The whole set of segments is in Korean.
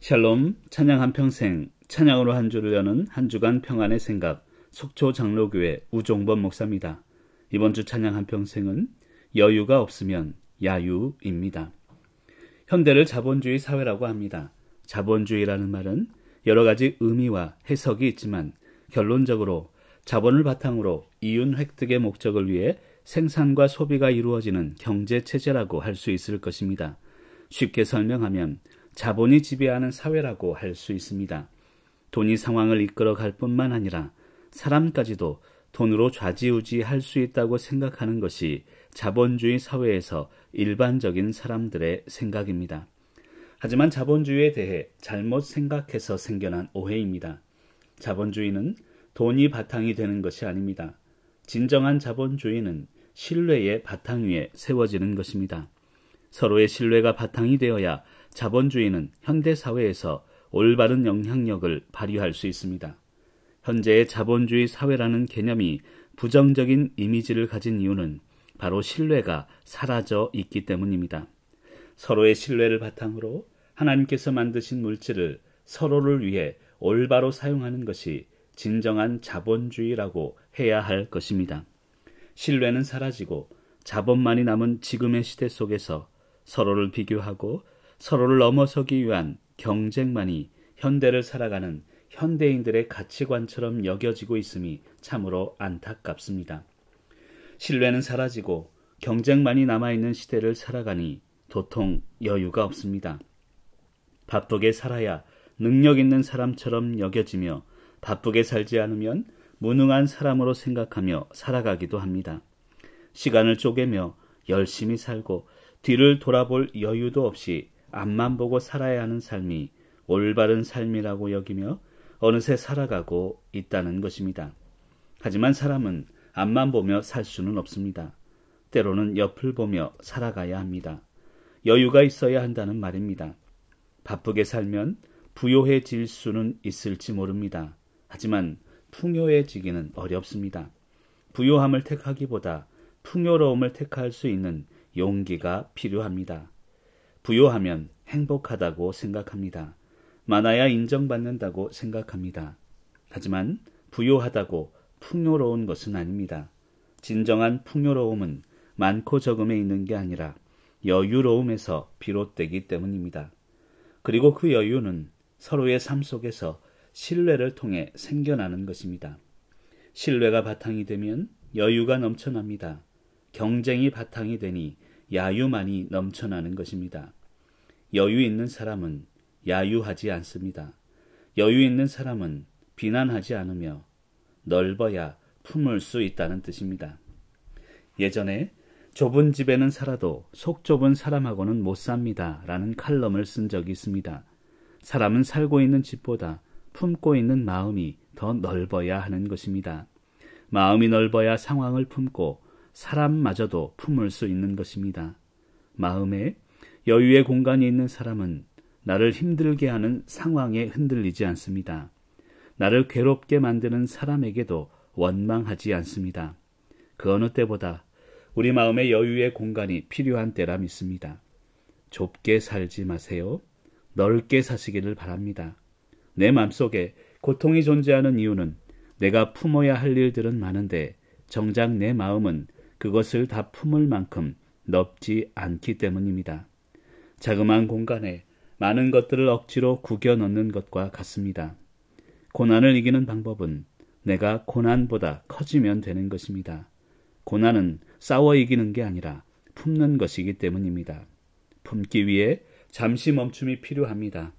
샬롬, 찬양 한평생, 찬양으로 한 주를 여는 한 주간 평안의 생각, 속초 장로교회 우종범 목사입니다. 이번 주 찬양 한평생은 여유가 없으면 야유입니다. 현대를 자본주의 사회라고 합니다. 자본주의라는 말은 여러 가지 의미와 해석이 있지만 결론적으로 자본을 바탕으로 이윤 획득의 목적을 위해 생산과 소비가 이루어지는 경제체제라고 할 수 있을 것입니다. 쉽게 설명하면 자본이 지배하는 사회라고 할 수 있습니다. 돈이 상황을 이끌어갈 뿐만 아니라 사람까지도 돈으로 좌지우지할 수 있다고 생각하는 것이 자본주의 사회에서 일반적인 사람들의 생각입니다. 하지만 자본주의에 대해 잘못 생각해서 생겨난 오해입니다. 자본주의는 돈이 바탕이 되는 것이 아닙니다. 진정한 자본주의는 신뢰의 바탕 위에 세워지는 것입니다. 서로의 신뢰가 바탕이 되어야 자본주의는 현대사회에서 올바른 영향력을 발휘할 수 있습니다. 현재의 자본주의 사회라는 개념이 부정적인 이미지를 가진 이유는 바로 신뢰가 사라져 있기 때문입니다. 서로의 신뢰를 바탕으로 하나님께서 만드신 물질을 서로를 위해 올바로 사용하는 것이 진정한 자본주의라고 해야 할 것입니다. 신뢰는 사라지고 자본만이 남은 지금의 시대 속에서 서로를 비교하고 서로를 넘어서기 위한 경쟁만이 현대를 살아가는 현대인들의 가치관처럼 여겨지고 있음이 참으로 안타깝습니다. 신뢰는 사라지고 경쟁만이 남아있는 시대를 살아가니 도통 여유가 없습니다. 바쁘게 살아야 능력 있는 사람처럼 여겨지며 바쁘게 살지 않으면 무능한 사람으로 생각하며 살아가기도 합니다. 시간을 쪼개며 열심히 살고 뒤를 돌아볼 여유도 없이 앞만 보고 살아야 하는 삶이 올바른 삶이라고 여기며 어느새 살아가고 있다는 것입니다. 하지만 사람은 앞만 보며 살 수는 없습니다. 때로는 옆을 보며 살아가야 합니다. 여유가 있어야 한다는 말입니다. 바쁘게 살면 부요해질 수는 있을지 모릅니다. 하지만 풍요해지기는 어렵습니다. 부요함을 택하기보다 풍요로움을 택할 수 있는 용기가 필요합니다. 부요하면 행복하다고 생각합니다. 많아야 인정받는다고 생각합니다. 하지만 부요하다고 풍요로운 것은 아닙니다. 진정한 풍요로움은 많고 적음에 있는 게 아니라 여유로움에서 비롯되기 때문입니다. 그리고 그 여유는 서로의 삶 속에서 신뢰를 통해 생겨나는 것입니다. 신뢰가 바탕이 되면 여유가 넘쳐납니다. 경쟁이 바탕이 되니 야유만이 넘쳐나는 것입니다. 여유 있는 사람은 야유하지 않습니다. 여유 있는 사람은 비난하지 않으며 넓어야 품을 수 있다는 뜻입니다. 예전에 좁은 집에는 살아도 속 좁은 사람하고는 못 삽니다 라는 칼럼을 쓴 적이 있습니다. 사람은 살고 있는 집보다 품고 있는 마음이 더 넓어야 하는 것입니다. 마음이 넓어야 상황을 품고 사람마저도 품을 수 있는 것입니다. 마음에 여유의 공간이 있는 사람은 나를 힘들게 하는 상황에 흔들리지 않습니다. 나를 괴롭게 만드는 사람에게도 원망하지 않습니다. 그 어느 때보다 우리 마음에 여유의 공간이 필요한 때라 믿습니다. 좁게 살지 마세요. 넓게 사시기를 바랍니다. 내 마음속에 고통이 존재하는 이유는 내가 품어야 할 일들은 많은데 정작 내 마음은 그것을 다 품을 만큼 넓지 않기 때문입니다. 자그마한 공간에 많은 것들을 억지로 구겨 넣는 것과 같습니다. 고난을 이기는 방법은 내가 고난보다 커지면 되는 것입니다. 고난은 싸워 이기는 게 아니라 품는 것이기 때문입니다. 품기 위해 잠시 멈춤이 필요합니다.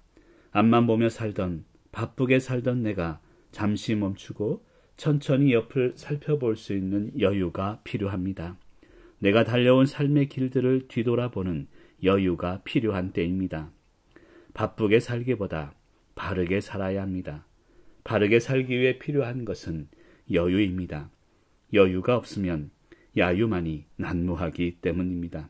앞만 보며 살던 바쁘게 살던 내가 잠시 멈추고 천천히 옆을 살펴볼 수 있는 여유가 필요합니다. 내가 달려온 삶의 길들을 뒤돌아보는 여유가 필요한 때입니다. 바쁘게 살기보다 바르게 살아야 합니다. 바르게 살기 위해 필요한 것은 여유입니다. 여유가 없으면 야유만이 난무하기 때문입니다.